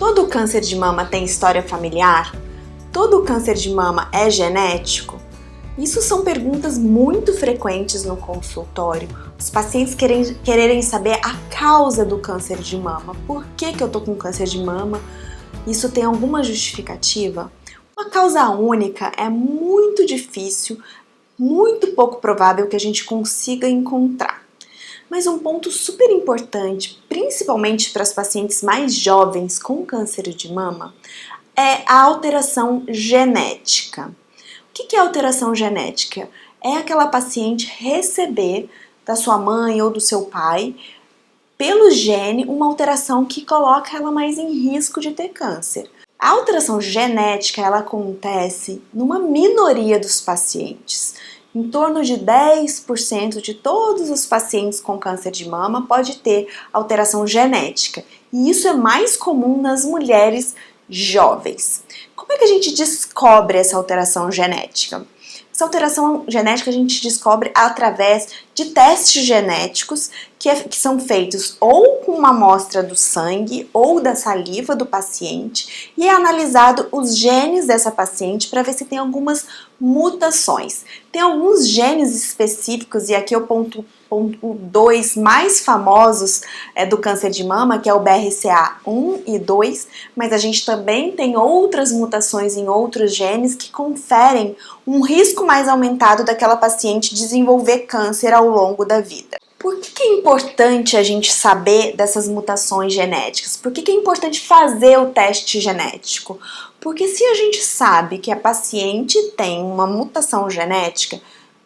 Todo câncer de mama tem história familiar? Todo câncer de mama é genético? Isso são perguntas muito frequentes no consultório. Os pacientes quererem saber a causa do câncer de mama. Por que eu tô com câncer de mama? Isso tem alguma justificativa? Uma causa única é muito difícil, muito pouco provável que a gente consiga encontrar. Mas um ponto super importante, principalmente para as pacientes mais jovens com câncer de mama, é a alteração genética. O que é alteração genética? É aquela paciente receber da sua mãe ou do seu pai, pelo gene, uma alteração que coloca ela mais em risco de ter câncer. A alteração genética, ela acontece numa minoria dos pacientes. Em torno de 10% de todos os pacientes com câncer de mama pode ter alteração genética. E isso é mais comum nas mulheres jovens. Como é que a gente descobre essa alteração genética? Essa alteração genética a gente descobre através de testes genéticos que são feitos ou com uma amostra do sangue ou da saliva do paciente e é analisado os genes dessa paciente para ver se tem algumas mutações. Tem alguns genes específicos, e aqui eu ponto dois mais famosos do câncer de mama, que é o BRCA1 e 2, mas a gente também tem outras mutações em outros genes que conferem um risco mais aumentado daquela paciente desenvolver câncer ao longo da vida. Por que é importante a gente saber dessas mutações genéticas? Por que é importante fazer o teste genético? Porque se a gente sabe que a paciente tem uma mutação genética,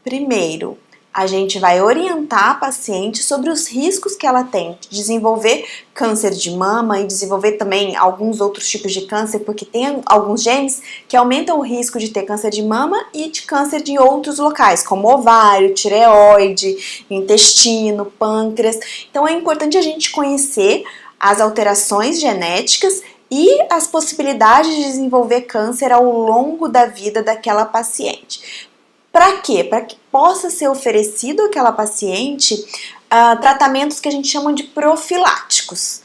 primeiro, a gente vai orientar a paciente sobre os riscos que ela tem de desenvolver câncer de mama e desenvolver também alguns outros tipos de câncer, porque tem alguns genes que aumentam o risco de ter câncer de mama e de câncer de outros locais, como ovário, tireoide, intestino, pâncreas. Então é importante a gente conhecer as alterações genéticas e as possibilidades de desenvolver câncer ao longo da vida daquela paciente. Para quê? Para que possa ser oferecido àquela paciente tratamentos que a gente chama de profiláticos.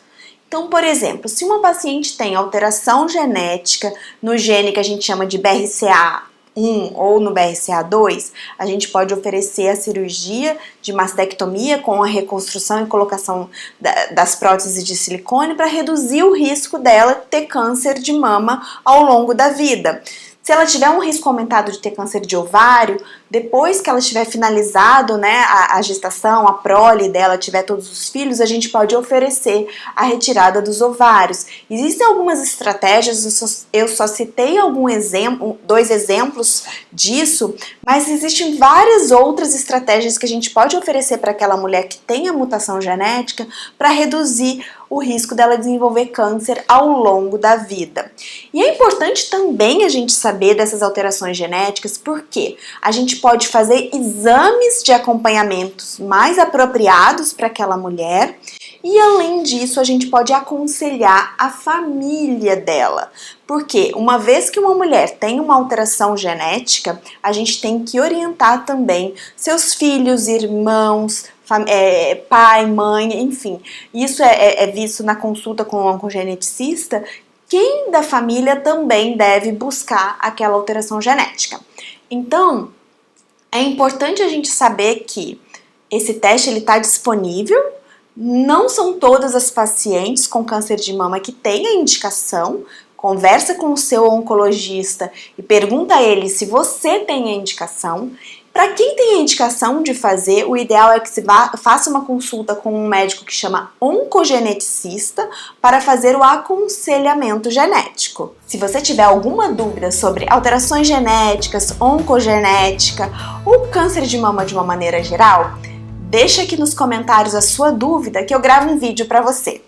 Então, por exemplo, se uma paciente tem alteração genética no gene que a gente chama de BRCA1 ou no BRCA2, a gente pode oferecer a cirurgia de mastectomia com a reconstrução e colocação das próteses de silicone para reduzir o risco dela ter câncer de mama ao longo da vida. Se ela tiver um risco aumentado de ter câncer de ovário, depois que ela tiver finalizado, a gestação, a prole dela, tiver todos os filhos, a gente pode oferecer a retirada dos ovários. Existem algumas estratégias, eu só citei dois exemplos disso, mas existem várias outras estratégias que a gente pode oferecer para aquela mulher que tem a mutação genética para reduzir o risco dela desenvolver câncer ao longo da vida. E é importante também a gente saber dessas alterações genéticas, porque a gente pode fazer exames de acompanhamentos mais apropriados para aquela mulher e, além disso, a gente pode aconselhar a família dela. Porque uma vez que uma mulher tem uma alteração genética, a gente tem que orientar também seus filhos, irmãos, pai, mãe, enfim. Isso é visto na consulta com o oncogeneticista. Quem da família também deve buscar aquela alteração genética. Então, é importante a gente saber que esse teste está disponível. Não são todas as pacientes com câncer de mama que têm a indicação. Conversa com o seu oncologista e pergunta a ele se você tem a indicação. Para quem tem a indicação de fazer, o ideal é que se faça uma consulta com um médico que chama oncogeneticista para fazer o aconselhamento genético. Se você tiver alguma dúvida sobre alterações genéticas, oncogenética ou câncer de mama de uma maneira geral, deixa aqui nos comentários a sua dúvida que eu gravo um vídeo para você.